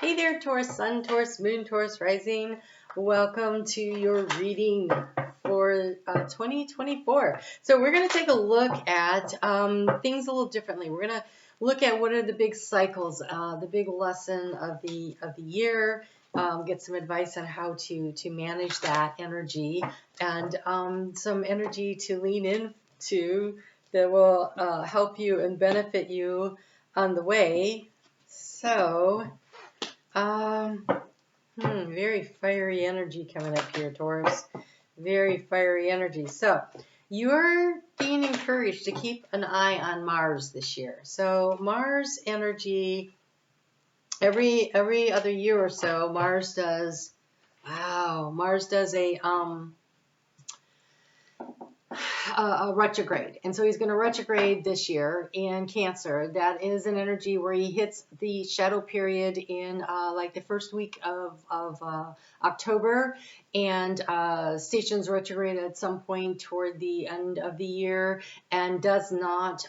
Hey there, Taurus Sun, Taurus Moon, Taurus Rising. Welcome to your reading for 2024. So we're going to take a look at things a little differently. We're going to look at what are the big cycles, the big lesson of the year. Get some advice on how to manage that energy and some energy to lean into that will help you and benefit you on the way. So. Very fiery energy coming up here, Taurus. Very fiery energy. So, you're being encouraged to keep an eye on Mars this year. So, Mars energy, every other year or so, Mars does a retrograde. And so he's going to retrograde this year in Cancer. That is an energy where he hits the shadow period in like the first week of October and stations retrograde at some point toward the end of the year and does not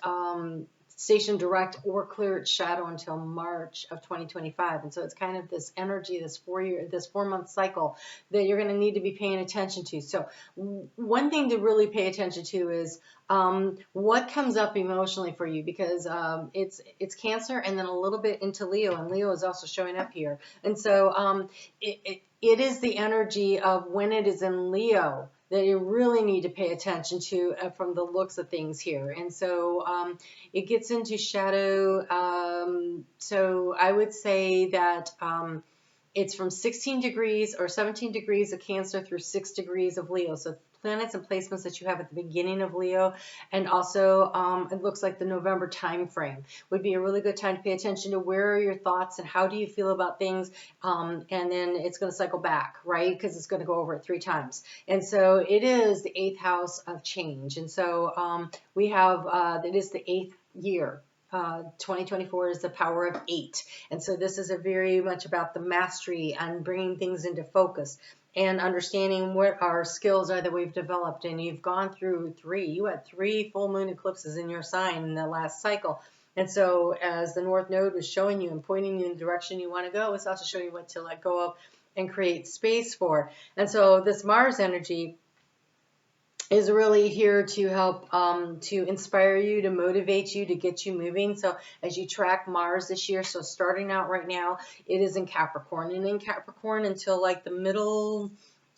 station direct or clear its shadow until March of 2025. And so it's kind of this energy, this 4-month cycle that you're going to need to be paying attention to. So one thing to really pay attention to is what comes up emotionally for you, because it's Cancer and then a little bit into Leo, and Leo is also showing up here. And so it is the energy of when it is in Leo that you really need to pay attention to from the looks of things here. And so it gets into shadow. So I would say that it's from 16 degrees or 17 degrees of Cancer through 6 degrees of Leo. So planets and placements that you have at the beginning of Leo, and also it looks like the November time frame would be a really good time to pay attention to where are your thoughts and how do you feel about things, and then it's going to cycle back, right? Because it's going to go over it 3 times. And so it is the 8th house of change. And so we have it is the 8th year. 2024 is the power of 8. And so this is very much about the mastery and bringing things into focus and understanding what our skills are that we've developed. And you've gone through you had 3 full moon eclipses in your sign in the last cycle. And so as the North Node was showing you and pointing you in the direction you want to go, it's also showing you what to let go of and create space for. And so this Mars energy is really here to help to inspire you, to motivate you, to get you moving. So as you track Mars this year, so starting out right now, it is in Capricorn, and in Capricorn until like the middle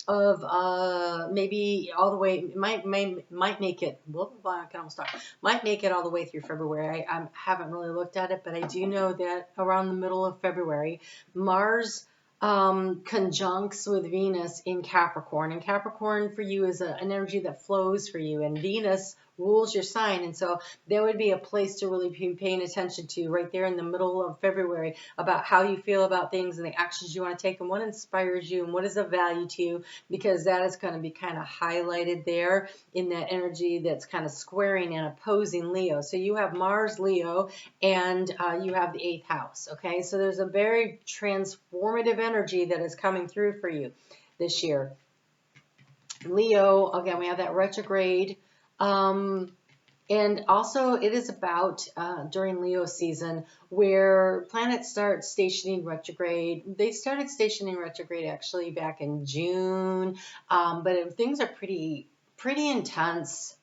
of maybe all the way, might make it, I can almost talk, might make it all the way through February. I haven't really looked at it, but I do know that around the middle of February, Mars conjuncts with Venus in Capricorn, and Capricorn for you is an energy that flows for you, and Venus rules your sign. And so there would be a place to really be paying attention to right there in the middle of February about how you feel about things and the actions you want to take and what inspires you and what is of value to you, because that is going to be kind of highlighted there in that energy that's kind of squaring and opposing Leo. So you have Mars Leo and you have the 8th house. Okay, so there's a very transformative energy that is coming through for you this year. Leo, again, we have that retrograde. And also it is about during Leo season where planets start stationing retrograde. They started stationing retrograde actually back in June, but things are pretty intense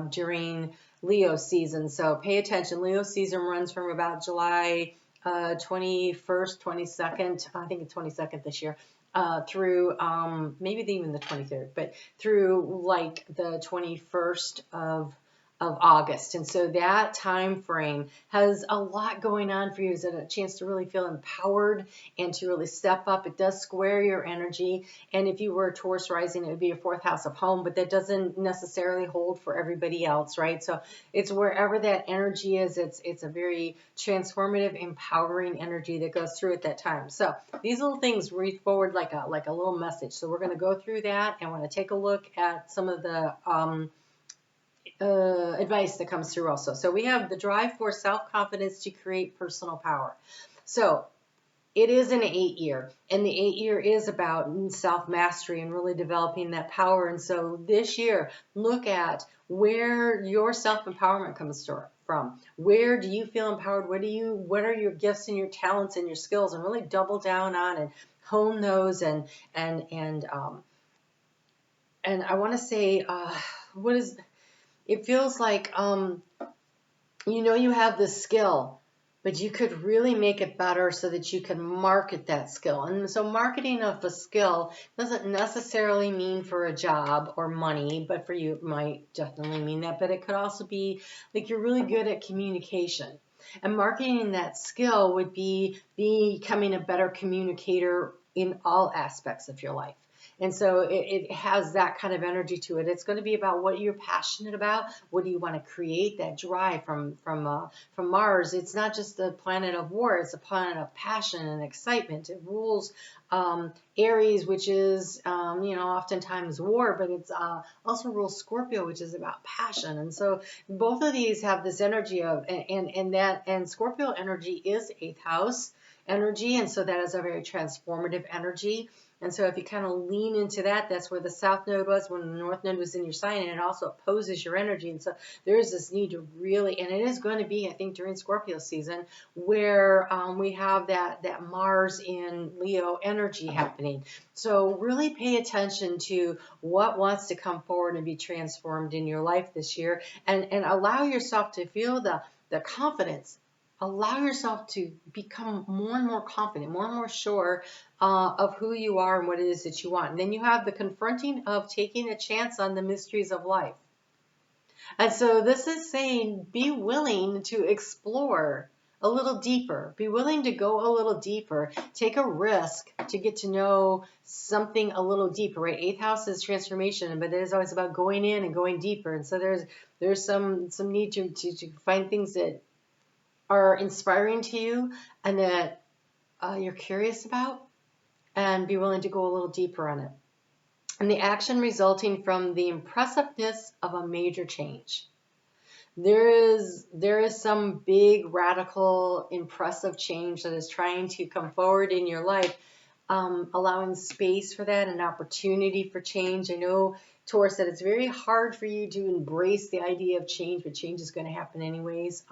during Leo season. So pay attention. Leo season runs from about July 21st, 22nd. I think it's 22nd this year. Through maybe even the 23rd, but through like the 21st of August. And so that time frame has a lot going on for you. Is a chance to really feel empowered and to really step up. It does square your energy. And if you were a Taurus rising, it would be a 4th house of home, but that doesn't necessarily hold for everybody else, right? So it's wherever that energy is, it's a very transformative, empowering energy that goes through at that time. So these little things read forward like a little message. So we're going to go through that and want to take a look at some of the advice that comes through also. So we have the drive for self-confidence to create personal power. So it is an 8-year, and the 8-year is about self-mastery and really developing that power. And so this year, look at where your self-empowerment comes from. Where do you feel empowered? What are your gifts and your talents and your skills, and really double down on and hone those. And I want to say, it feels like, you have the skill, but you could really make it better so that you can market that skill. And so marketing of a skill doesn't necessarily mean for a job or money, but for you it might definitely mean that. But it could also be like you're really good at communication. And marketing that skill would be becoming a better communicator in all aspects of your life. And so it has that kind of energy to it. It's going to be about what you're passionate about. What do you want to create? That drive from Mars. It's not just a planet of war. It's a planet of passion and excitement. It rules Aries, which is oftentimes war, but it's also rules Scorpio, which is about passion. And so both of these have this energy of and Scorpio energy is 8th house energy, and so that is a very transformative energy. And so if you kind of lean into that, that's where the South Node was when the North Node was in your sign, and it also opposes your energy. And so there is this need to really, and it is going to be, I think, during Scorpio season, where we have that Mars in Leo energy happening. So really pay attention to what wants to come forward and be transformed in your life this year, and allow yourself to feel the confidence. Allow yourself to become more and more confident, more and more sure of who you are and what it is that you want. And then you have the confronting of taking a chance on the mysteries of life. And so this is saying be willing to explore a little deeper. Be willing to go a little deeper. Take a risk to get to know something a little deeper, right? 8th house is transformation, but it is always about going in and going deeper. And so there's some need to find things that are inspiring to you and that you're curious about, and be willing to go a little deeper on it. And the action resulting from the impressiveness of a major change. There is some big, radical, impressive change that is trying to come forward in your life, allowing space for that, an opportunity for change. I know, Taurus, that it's very hard for you to embrace the idea of change, but change is going to happen anyways.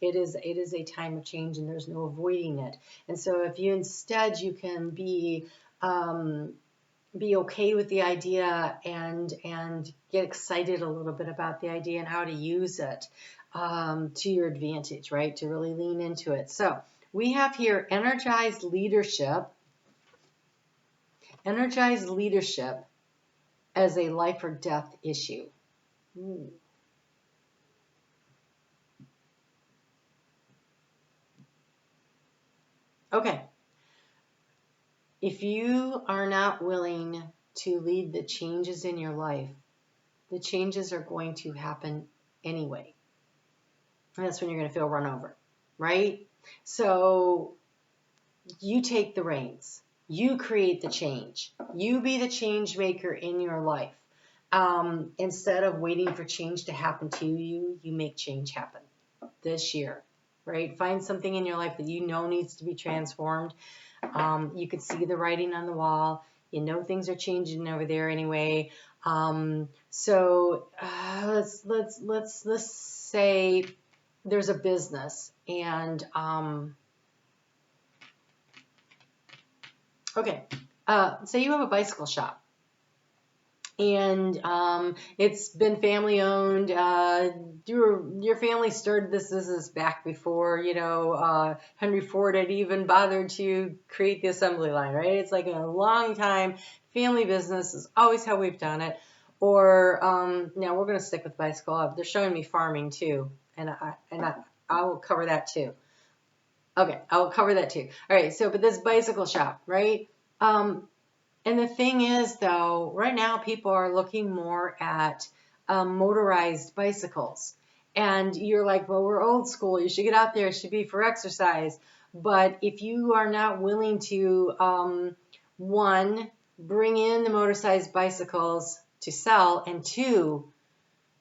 It is a time of change, and there's no avoiding it. And so if you instead you can be okay with the idea and get excited a little bit about the idea and how to use it to your advantage, right? To really lean into it. So we have here energized leadership as a life or death issue. Ooh. Okay. If you are not willing to lead the changes in your life, the changes are going to happen anyway. And that's when you're going to feel run over, right? So you take the reins. You create the change. You be the change maker in your life. Instead of waiting for change to happen to you, you make change happen this year. Right? Find something in your life that you know needs to be transformed. You could see the writing on the wall. You know things are changing over there anyway. So let's say there's a business, and say you have a bicycle shop. And it's been family owned. Your family started this business back before, Henry Ford had even bothered to create the assembly line, right? It's like a long time family business is always how we've done it. Or now we're going to stick with bicycle. They're showing me farming too, and I will cover that too. Okay, I will cover that too. All right, so but this bicycle shop, right? And the thing is, though, right now people are looking more at motorized bicycles. And you're like, well, we're old school. You should get out there. It should be for exercise. But if you are not willing to, one, bring in the motorized bicycles to sell, and two,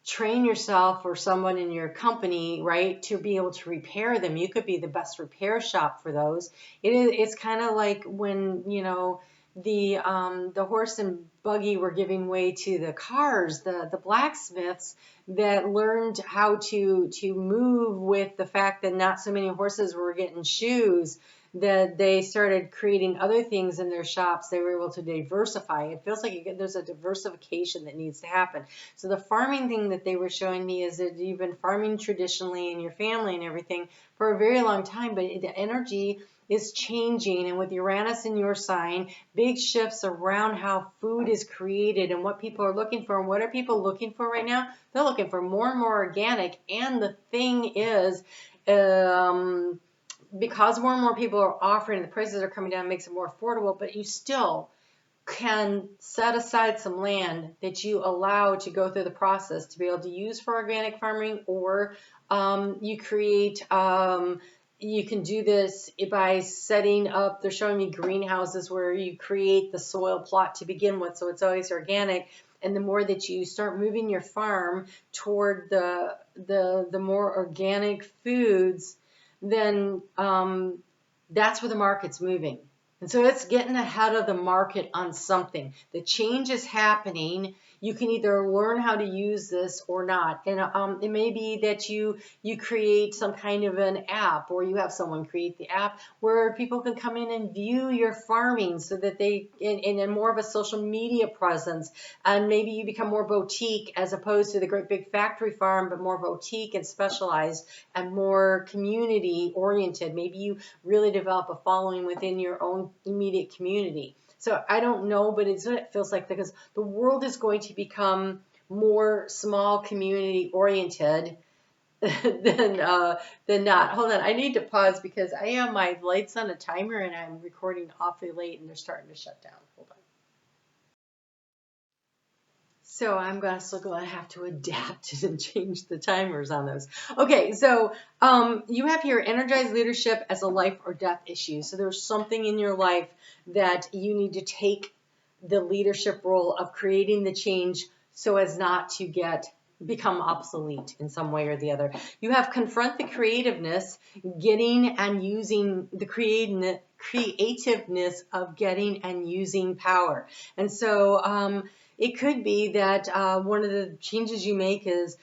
train yourself or someone in your company, right, to be able to repair them. You could be the best repair shop for those. It's kind of like when, you know, the horse and buggy were giving way to the cars, the blacksmiths that learned how to move with the fact that not so many horses were getting shoes, that they started creating other things in their shops. They were able to diversify. It feels like there's a diversification that needs to happen. So the farming thing that they were showing me is that you've been farming traditionally in your family and everything for a very long time, but the energy is changing, and with Uranus in your sign, big shifts around how food is created and what people are looking for. And what are people looking for right now? They're looking for more and more organic. And the thing is, because more and more people are offering, the prices are coming down, it makes it more affordable, but you still can set aside some land that you allow to go through the process to be able to use for organic farming, or you create, you can do this by setting up, they're showing me greenhouses where you create the soil plot to begin with, so it's always organic. And the more that you start moving your farm toward the more organic foods, then that's where the market's moving. And so it's getting ahead of the market on something. The change is happening. You can either learn how to use this or not. And it may be that you create some kind of an app, or you have someone create the app where people can come in and view your farming, so that they, in more of a social media presence, and maybe you become more boutique as opposed to the great big factory farm, but more boutique and specialized and more community oriented. Maybe you really develop a following within your own immediate community. So I don't know, but it's what it feels like, because the world is going to become more small community oriented than not. Hold on, I need to pause because I have my lights on a timer and I'm recording awfully late and they're starting to shut down. Hold on. So I'm still going to have to adapt and change the timers on those. Okay, so you have here energized leadership as a life or death issue. So there's something in your life that you need to take the leadership role of creating the change so as not to become obsolete in some way or the other. You have confront the creativeness, getting and using the creativeness of getting and using power. And so it could be that one of the changes you make is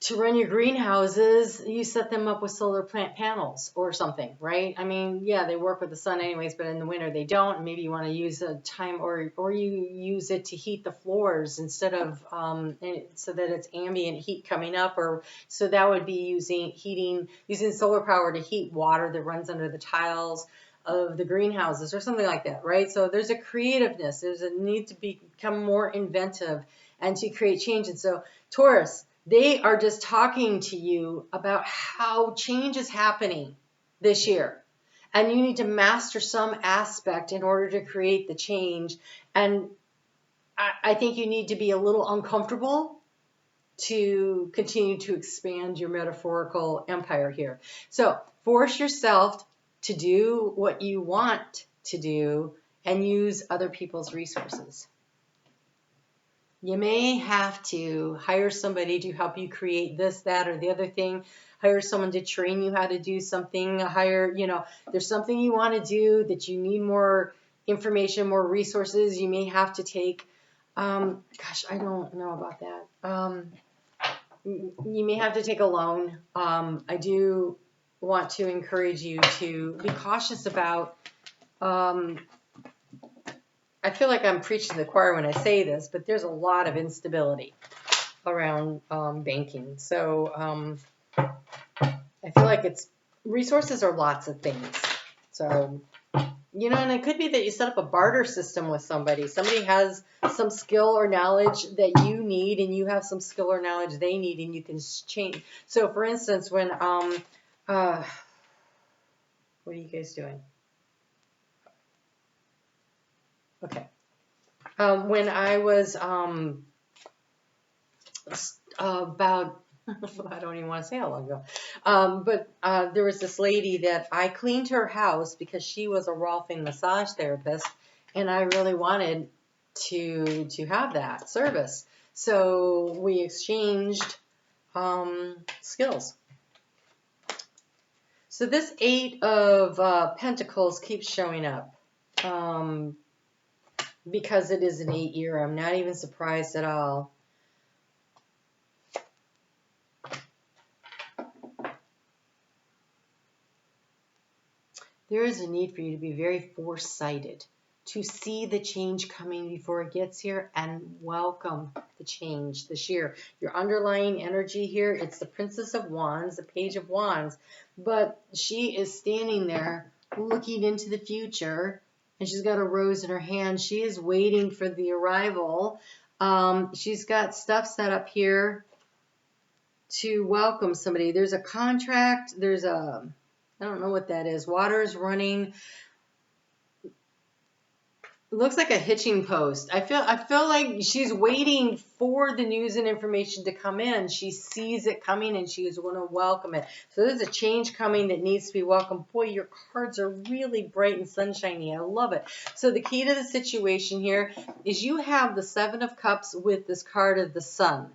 to run your greenhouses, you set them up with solar plant panels or something, right? I mean, yeah, they work with the sun anyways, but in the winter they don't. And maybe you want to use a time, or you use it to heat the floors instead of, so that it's ambient heat coming up, or so that would be using solar power to heat water that runs under the tiles of the greenhouses or something like that, right? So there's a creativeness, there's a need to become more inventive and to create change. And so Taurus, they are just talking to you about how change is happening this year. And you need to master some aspect in order to create the change. And I think you need to be a little uncomfortable to continue to expand your metaphorical empire here. So force yourself to do what you want to do and use other people's resources. You may have to hire somebody to help you create this, that, or the other thing. Hire someone to train you how to do something. There's something you want to do that you need more information, more resources. You may have to take, I don't know about that. You may have to take a loan. I do want to encourage you to be cautious about, I feel like I'm preaching to the choir when I say this, but there's a lot of instability around banking. So I feel like resources are lots of things. So, and it could be that you set up a barter system with somebody. Somebody has some skill or knowledge that you need, and you have some skill or knowledge they need, and you can change. So, for instance, when, what are you guys doing? Okay. When I was about, I don't even want to say how long ago, but there was this lady that I cleaned her house because she was a Rolfing massage therapist, and I really wanted to have that service. So we exchanged skills. So this 8 of Pentacles keeps showing up because it is an 8 year. I'm not even surprised at all. There is a need for you to be very foresighted, to see the change coming before it gets here and welcome the change this year. Your underlying energy here, it's the Princess of Wands, the Page of Wands, but she is standing there looking into the future, and she's got a rose in her hand. She is waiting for the arrival. She's got stuff set up here to welcome somebody. There's a contract, there's a, I don't know what that is. Water is running. It looks like a hitching post. I feel like she's waiting for the news and information to come in. She sees it coming and she is going to welcome it. So there's a change coming that needs to be welcomed. Boy, your cards are really bright and sunshiny. I love it. So the key to the situation here is you have the 7 of Cups with this card of the Sun.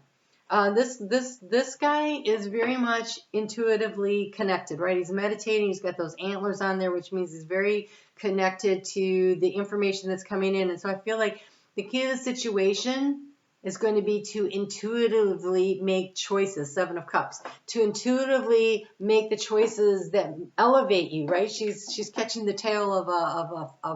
This guy is very much intuitively connected, right? He's meditating. He's got those antlers on there, which means he's very connected to the information that's coming in. And so I feel like the key to the situation is going to be to intuitively make choices, 7 of Cups, to intuitively make the choices that elevate you, right? She's catching the tail of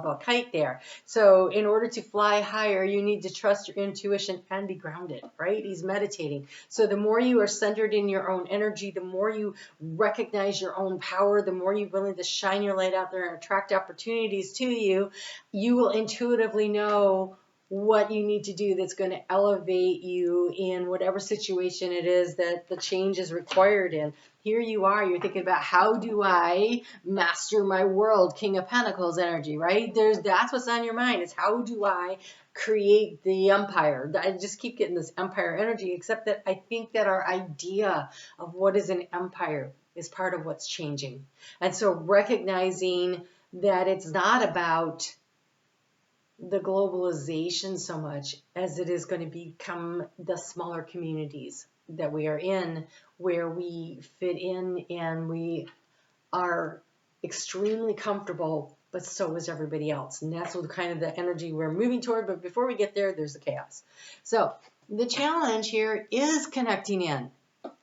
a kite there. So in order to fly higher, you need to trust your intuition and be grounded, right? He's meditating. So the more you are centered in your own energy, the more you recognize your own power, the more you're willing to shine your light out there and attract opportunities to you, you will intuitively know what you need to do that's going to elevate you in whatever situation it is that the change is required in. Here you are, you're thinking about how do I master my world, King of Pentacles energy, right? That's what's on your mind, is how do I create the empire? I just keep getting this empire energy, except that I think that our idea of what is an empire is part of what's changing. And so recognizing that it's not about the globalization so much as it is going to become the smaller communities that we are in, where we fit in and we are extremely comfortable, but so is everybody else. And that's what kind of the energy we're moving toward. But before we get there, there's the chaos. So the challenge here is connecting in.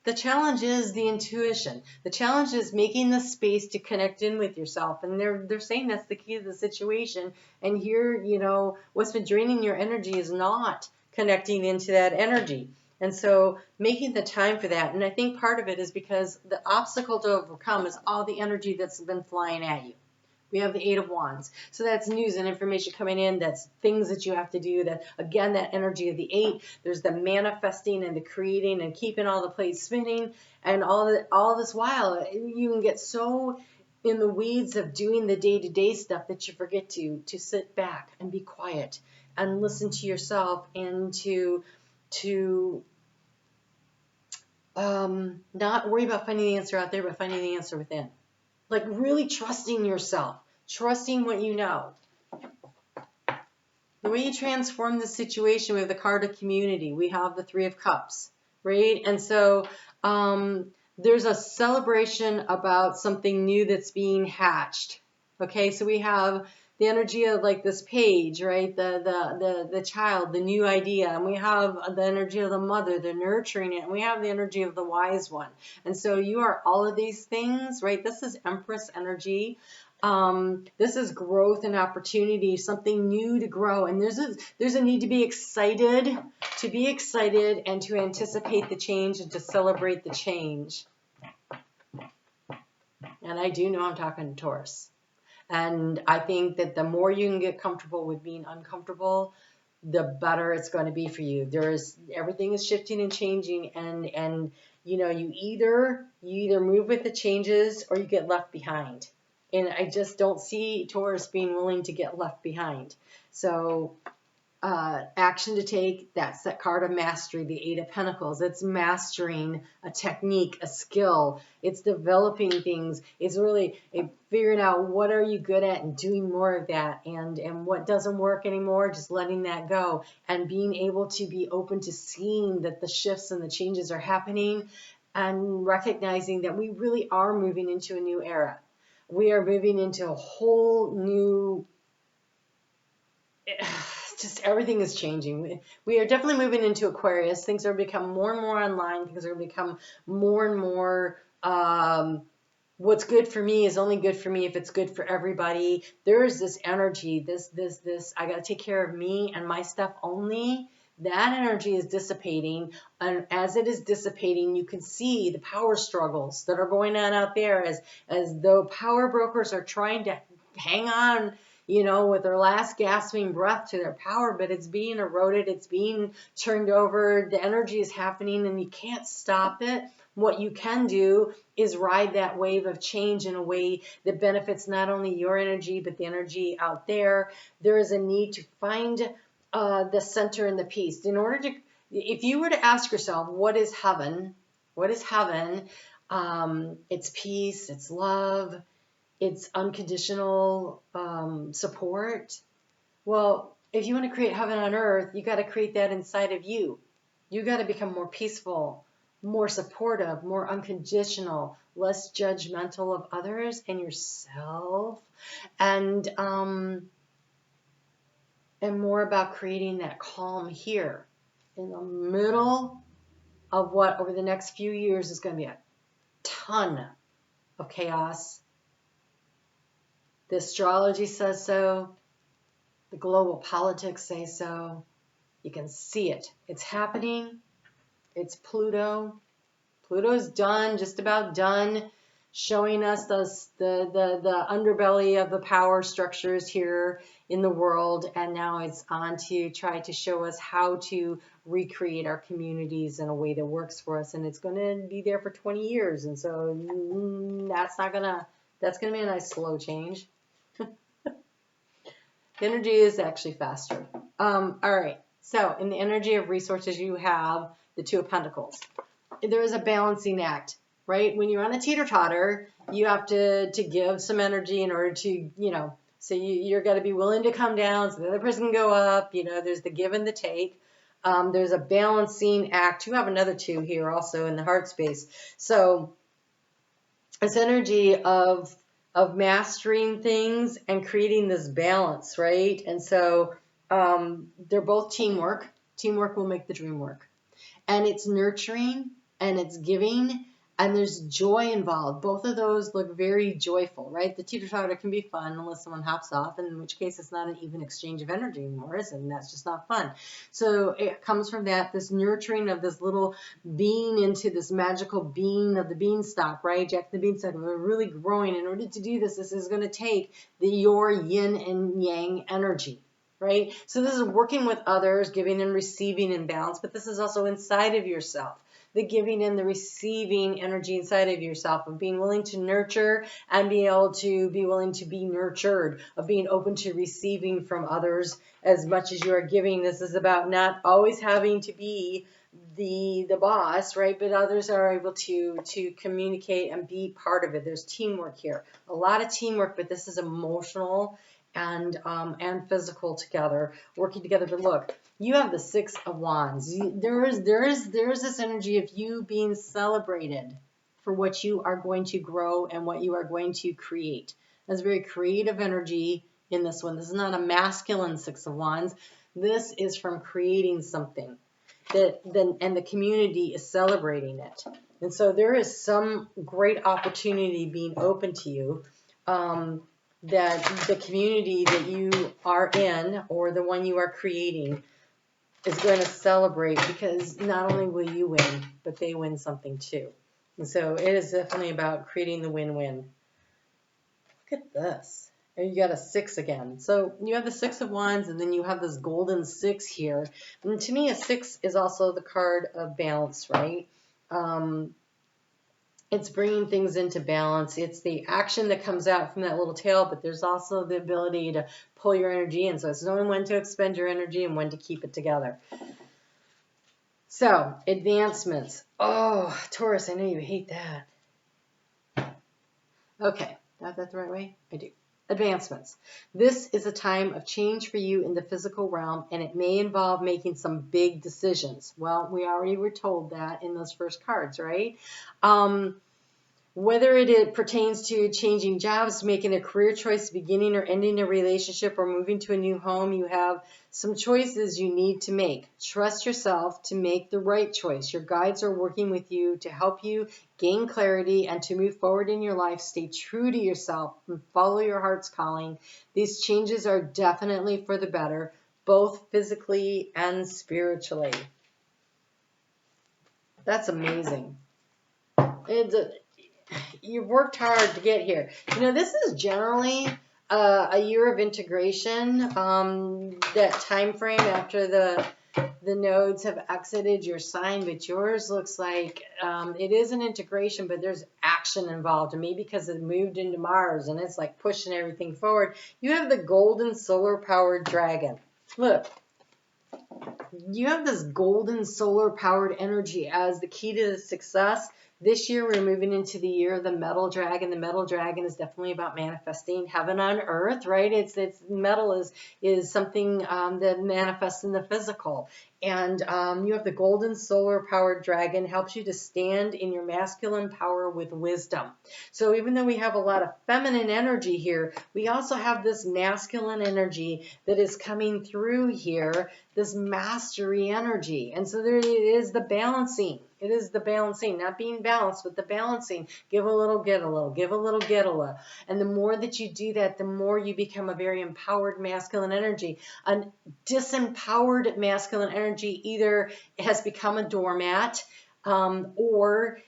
The challenge is the intuition. The challenge is making the space to connect in with yourself. And they're saying that's the key to the situation. And here, you know, what's been draining your energy is not connecting into that energy. And so making the time for that. And I think part of it is because the obstacle to overcome is all the energy that's been flying at you. We have the 8 of Wands. So that's news and information coming in. That's things that you have to do. That, again, that energy of the 8. There's the manifesting and the creating and keeping all the plates spinning. And all this while, you can get so in the weeds of doing the day-to-day stuff that you forget to sit back and be quiet and listen to yourself and to not worry about finding the answer out there, but finding the answer within. Like really trusting yourself, trusting what you know. The way you transform the situation with the card of community, we have the 3 of Cups, right? And so there's a celebration about something new that's being hatched. Okay, so we have the energy of like this page, right? The child, the new idea, and we have the energy of the mother, the nurturing it, and we have the energy of the wise one. And so you are all of these things, right? This is Empress energy. This is growth and opportunity, something new to grow. And there's a need to be excited and to anticipate the change and to celebrate the change. And I do know I'm talking to Taurus. And I think that the more you can get comfortable with being uncomfortable, the better it's going to be for you. Everything is shifting and changing, and you know, you either move with the changes or you get left behind. And I just don't see Taurus being willing to get left behind. So action to take. That's that card of mastery, the Eight of Pentacles. It's mastering a technique, a skill. It's developing things. It's really figuring out what are you good at and doing more of that, and what doesn't work anymore, just letting that go, and being able to be open to seeing that the shifts and the changes are happening, and recognizing that we really are moving into a new era. We are moving into a whole new, just everything is changing. We are definitely moving into Aquarius. Things are becoming more and more online. Things are going to become more and more, what's good for me is only good for me if it's good for everybody. There is this energy, this, I got to take care of me and my stuff only. That energy is dissipating, and as it is dissipating, you can see the power struggles that are going on out there, as though power brokers are trying to hang on, with their last gasping breath to their power, but it's being eroded, it's being turned over, the energy is happening, and you can't stop it. What you can do is ride that wave of change in a way that benefits not only your energy, but the energy out there. There is a need to find the center and the peace. In order to, if you were to ask yourself, what is heaven? What is heaven? It's peace, it's love, it's unconditional support. Well, if you want to create heaven on earth, you got to create that inside of you. You got to become more peaceful, more supportive, more unconditional, less judgmental of others and yourself, and more about creating that calm here in the middle of what over the next few years is going to be a ton of chaos. The astrology says so. The global politics say so. You can see it. It's happening. It's Pluto. Pluto's done, just about done, showing us the underbelly of the power structures here in the world, and now it's on to try to show us how to recreate our communities in a way that works for us, and it's going to be there for 20 years, and so that's going to be a nice slow change. The energy is actually faster. All right, so in the energy of resources, you have the Two of Pentacles. There is a balancing act, right? When you're on a teeter-totter, you have to give some energy in order to, so you're got to be willing to come down so the other person can go up. There's the give and the take. There's a balancing act. You have another two here also in the heart space. So it's energy of mastering things and creating this balance, right? And so they're both teamwork. Teamwork will make the dream work. And it's nurturing and it's giving, and there's joy involved. Both of those look very joyful, right? The teeter-totter can be fun unless someone hops off, in which case it's not an even exchange of energy anymore, is it? And that's just not fun. So it comes from that, this nurturing of this little being into this magical being of the beanstalk, right? Jack the Beanstalk, we're really growing. In order to do this is going to take your yin and yang energy. Right? So this is working with others, giving and receiving in balance, but this is also inside of yourself. The giving and the receiving energy inside of yourself, of being willing to nurture and be able to be willing to be nurtured, of being open to receiving from others as much as you are giving. This is about not always having to be the boss, right? But others are able to communicate and be part of it. There's teamwork here. A lot of teamwork, but this is emotional and physical together, working together. But look, you have the Six of Wands. There is this energy of you being celebrated for what you are going to grow and what you are going to create. There's very creative energy in this one. This is not a masculine Six of Wands. This is from creating something and the community is celebrating it. And so there is some great opportunity being open to you. That the community that you are in or the one you are creating is going to celebrate, because not only will you win, but they win something too. And so it is definitely about creating the win-win. Look at this. And you got a 6 again. So you have the Six of Wands, and then you have this golden 6 here. And to me, a 6 is also the card of balance, right? It's bringing things into balance. It's the action that comes out from that little tail, but there's also the ability to pull your energy in. So it's knowing when to expend your energy and when to keep it together. So, advancements. Oh, Taurus, I know you hate that. Okay, got that the right way? I do. Advancements. This is a time of change for you in the physical realm, and it may involve making some big decisions. Well, we already were told that in those first cards, right? Whether it pertains to changing jobs, making a career choice, beginning or ending a relationship, or moving to a new home, you have some choices you need to make. Trust yourself to make the right choice. Your guides are working with you to help you gain clarity and to move forward in your life. Stay true to yourself and follow your heart's calling. These changes are definitely for the better, both physically and spiritually. That's amazing. You've worked hard to get here. You know, this is generally a year of integration. That time frame after the nodes have exited your sign, but yours looks like it is an integration, but there's action involved. And maybe because it moved into Mars and it's like pushing everything forward. You have the golden solar powered dragon. Look. You have this golden solar powered energy as the key to success. This year we're moving into the year of the metal dragon. The metal dragon is definitely about manifesting heaven on earth, right? It's metal is something that manifests in the physical. And you have the golden solar powered dragon, helps you to stand in your masculine power with wisdom. So even though we have a lot of feminine energy here, we also have this masculine energy that is coming through here, this mastery energy. And so there it is, the balancing. It is the balancing, not being balanced, but the balancing. Give a little, get a little. Give a little, get a little. And the more that you do that, the more you become a very empowered masculine energy. A disempowered masculine energy either has become a doormat or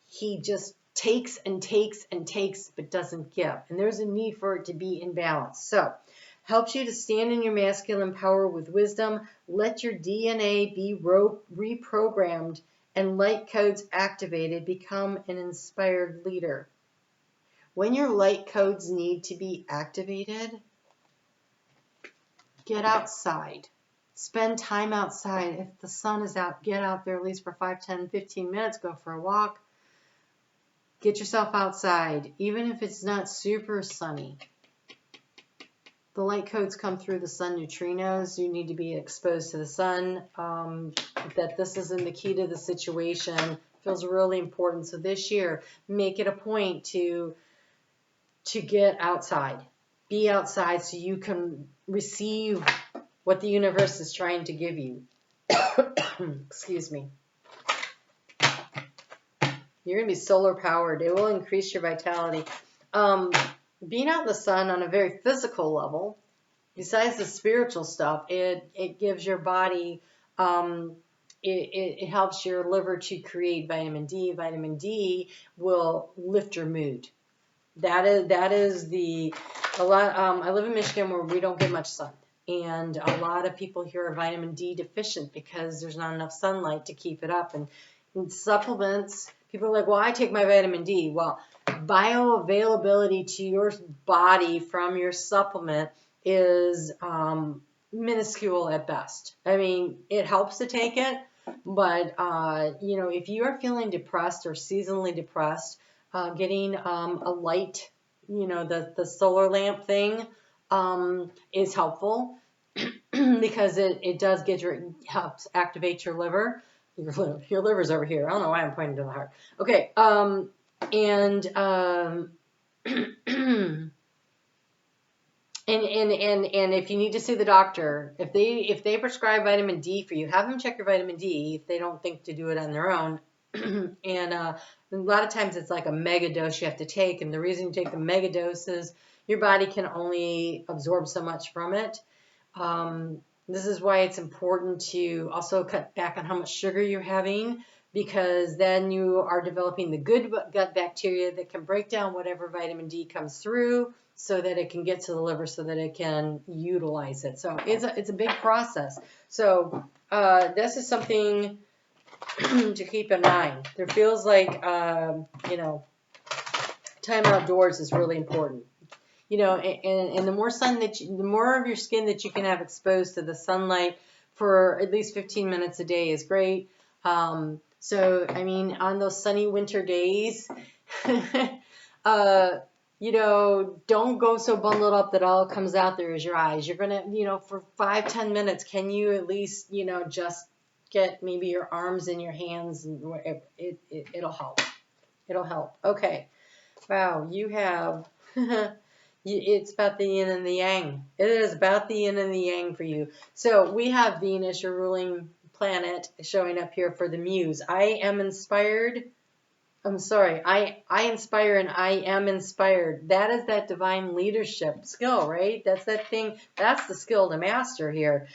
he just takes and takes and takes but doesn't give. And there's a need for it to be in balance. So, helps you to stand in your masculine power with wisdom. Let your DNA be reprogrammed and light codes activated. Become an inspired leader. When your light codes need to be activated, get outside. Spend time outside. If the sun is out, get out there at least for 5, 10, 15 minutes. Go for a walk. Get yourself outside, even if it's not super sunny. The light codes come through the sun neutrinos. You need to be exposed to the sun. That this isn't the key to the situation feels really important. So this year, make it a point to get outside. Be outside so you can receive what the universe is trying to give you. Excuse me. You're going to be solar powered. It will increase your vitality. Being out in the sun on a very physical level, besides the spiritual stuff, it gives your body, it helps your liver to create vitamin D. Vitamin D will lift your mood. That is a lot. I live in Michigan where we don't get much sun. And a lot of people here are vitamin D deficient because there's not enough sunlight to keep it up. And supplements, people are like, well, I take my vitamin D. Well, bioavailability to your body from your supplement is minuscule at best. I mean, it helps to take it, but if you are feeling depressed or seasonally depressed, getting a light, the solar lamp thing is helpful because it does helps activate your liver. Your liver's over here. I don't know why I'm pointing to the heart. Okay, and if you need to see the doctor, if they prescribe vitamin D for you, have them check your vitamin D if they don't think to do it on their own. And a lot of times it's like a mega dose you have to take, and the reason you take the mega dose is your body can only absorb so much from it. This is why it's important to also cut back on how much sugar you're having, because then you are developing the good gut bacteria that can break down whatever vitamin D comes through so that it can get to the liver so that it can utilize it. So it's a big process. So this is something to keep in mind. There feels like, you know, time outdoors is really important. You know, and the more sun that the more of your skin that you can have exposed to the sunlight for at least 15 minutes a day is great. So, I mean, on those sunny winter days, you know, don't go so bundled up that all comes out there is your eyes. You're going to, you know, for 5-10 minutes, can you at least, you know, just get maybe your arms and your hands, and it'll help. It'll help. Okay. Wow, you have, it's about the yin and the yang. It is about the yin and the yang for you. So we have Venus, your ruling planet, showing up here for the muse. I am inspired. I'm sorry, I inspire and I am inspired. That is that divine leadership skill, right? That's that thing. That's the skill to master here.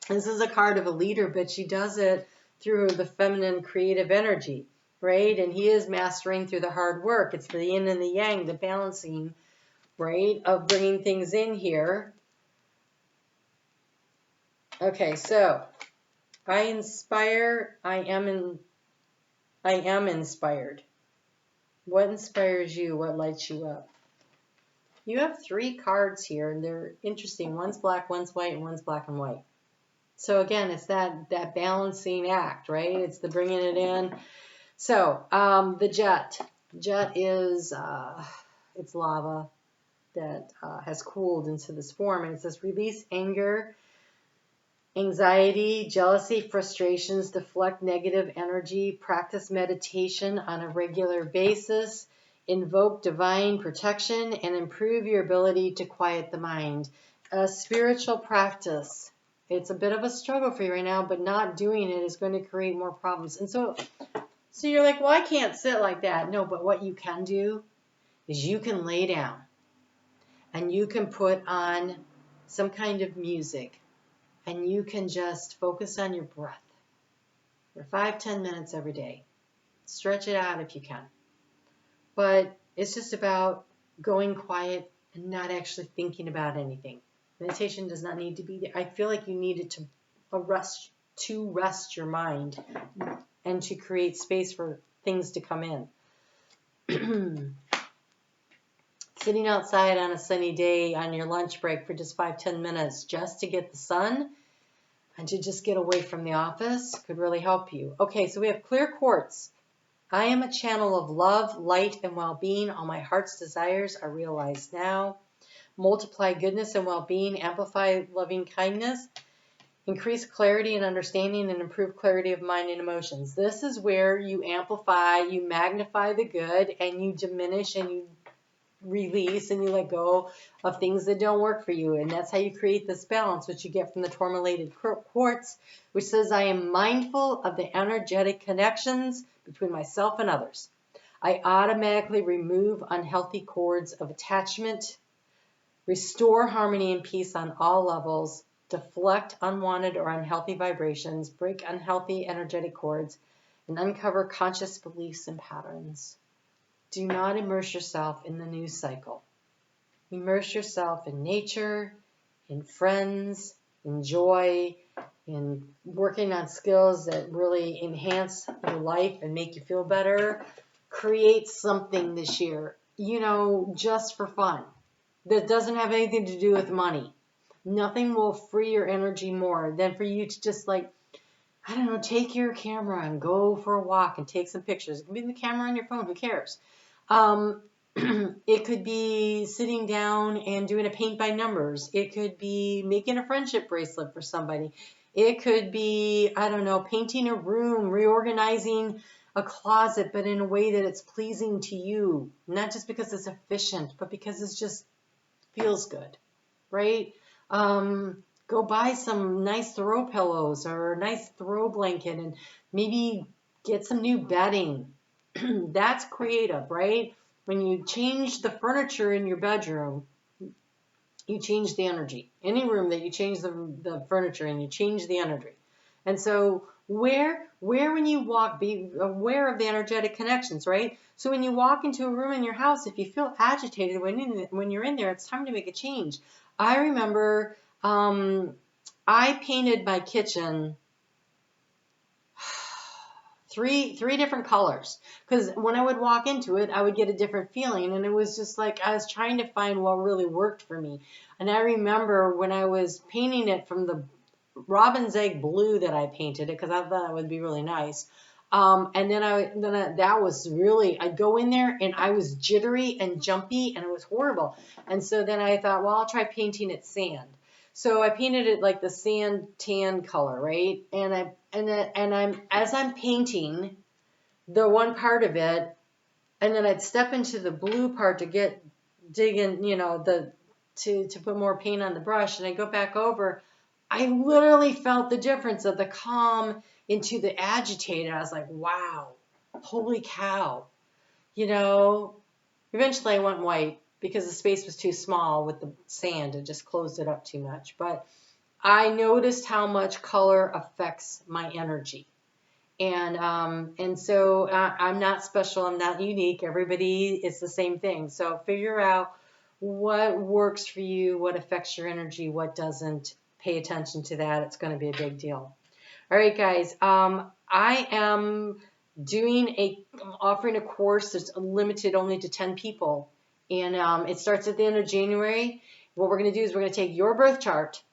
This is a card of a leader, but she does it through the feminine creative energy, right? And he is mastering through the hard work. It's the yin and the yang, the balancing, right, of bringing things in here. Okay, so I inspire, I am inspired. What inspires you? What lights you up? You have 3 cards here, and they're interesting. One's black, one's white, and one's black and white. So again, it's that balancing act, right? It's the bringing it in. So the jet. Jet is, it's lava that has cooled into this form. And it says release anger, anxiety, jealousy, frustrations, deflect negative energy, practice meditation on a regular basis, invoke divine protection, and improve your ability to quiet the mind. A spiritual practice. It's a bit of a struggle for you right now, but not doing it is going to create more problems. And so you're like, well, I can't sit like that. No, but what you can do is you can lay down and you can put on some kind of music and you can just focus on your breath for 5-10 minutes every day. Stretch it out if you can. But it's just about going quiet and not actually thinking about anything. Meditation does not need to be there. I feel like you need it to rest your mind and to create space for things to come in. Sitting outside on a sunny day on your lunch break for just 5-10 minutes just to get the sun and to just get away from the office could really help you. Okay, so we have clear quartz. I am a channel of love, light, and well-being. All my heart's desires are realized now. Multiply goodness and well-being, amplify loving kindness, increase clarity and understanding, and improve clarity of mind and emotions. This is where you amplify, you magnify the good, and you diminish and you release and you let go of things that don't work for you. And that's how you create this balance, which you get from the tourmalated quartz, which says, I am mindful of the energetic connections between myself and others. I automatically remove unhealthy cords of attachment, restore harmony and peace on all levels, deflect unwanted or unhealthy vibrations, break unhealthy energetic cords, and uncover conscious beliefs and patterns. Do not immerse yourself in the news cycle. Immerse yourself in nature, in friends, in joy, in working on skills that really enhance your life and make you feel better. Create something this year, you know, just for fun. That doesn't have anything to do with money. Nothing will free your energy more than for you to just like, I don't know, take your camera and go for a walk and take some pictures. It can be the camera on your phone, who cares? It could be sitting down and doing a paint by numbers. It could be making a friendship bracelet for somebody. It could be, I don't know, painting a room, reorganizing a closet, but in a way that it's pleasing to you. Not just because it's efficient, but because it just feels good, right? Go buy some nice throw pillows or a nice throw blanket and maybe get some new bedding. That's creative, right? When you change the furniture in your bedroom, you change the energy. Any room that you change the furniture in, you change the energy. And so where when you walk, be aware of the energetic connections, right? So when you walk into a room in your house, if you feel agitated when you're in there, it's time to make a change. I remember I painted my kitchen three different colors, because when I would walk into it, I would get a different feeling, and it was just like I was trying to find what really worked for me. And I remember when I was painting it from the robin's egg blue that I painted it, because I thought it would be really nice. And that was really, I'd go in there and I was jittery and jumpy and it was horrible. And so then I thought, well, I'll try painting it sand. So I painted it like the sand tan color, right? As I'm painting the one part of it, and then I'd step into the blue part to dig in, to put more paint on the brush, and I go back over. I literally felt the difference of the calm into the agitated. I was like, wow, holy cow. You know, Eventually I went white because the space was too small with the sand. It just closed it up too much. But I noticed how much color affects my energy. And so I'm not special. I'm not unique. Everybody is the same thing. So figure out what works for you, what affects your energy, what doesn't. Pay attention to that. It's going to be a big deal. All right, guys. I am offering a course that's limited only to 10 people, and it starts at the end of January. What we're going to do is we're going to take your birth chart,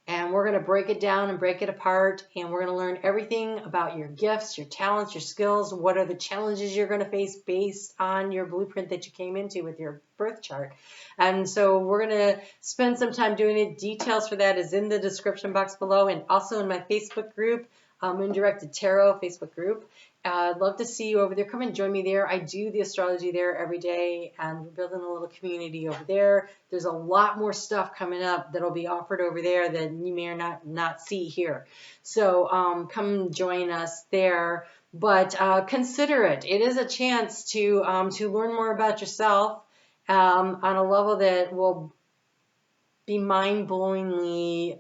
and we're going to break it down and break it apart, and we're going to learn everything about your gifts, your talents, your skills, what are the challenges you're going to face based on your blueprint that you came into with your birth chart. And so we're going to spend some time doing it. Details for that is in the description box below, and also in my Facebook group, Undirected Tarot Facebook group. I'd love to see you over there. Come and join me there. I do the astrology there every day, and we're building a little community over there. There's a lot more stuff coming up that'll be offered over there that you may or not see here. So come join us there. But consider it. It is a chance to learn more about yourself on a level that will be mind-blowingly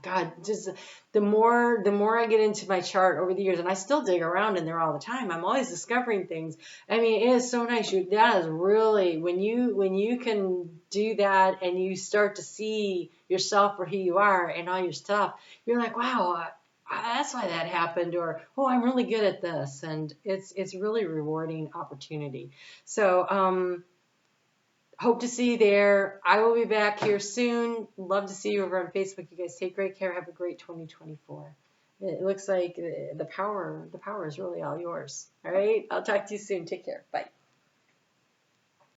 God, just the more I get into my chart over the years, and I still dig around in there all the time. I'm always discovering things. I mean, it is so nice. That is really when you can do that and you start to see yourself for who you are and all your stuff. You're like, wow, that's why that happened, or oh, I'm really good at this, and it's really rewarding opportunity. So hope to see you there. I will be back here soon. Love to see you over on Facebook. You guys take great care. Have a great 2024. It looks like the power is really all yours. All right. I'll talk to you soon. Take care. Bye.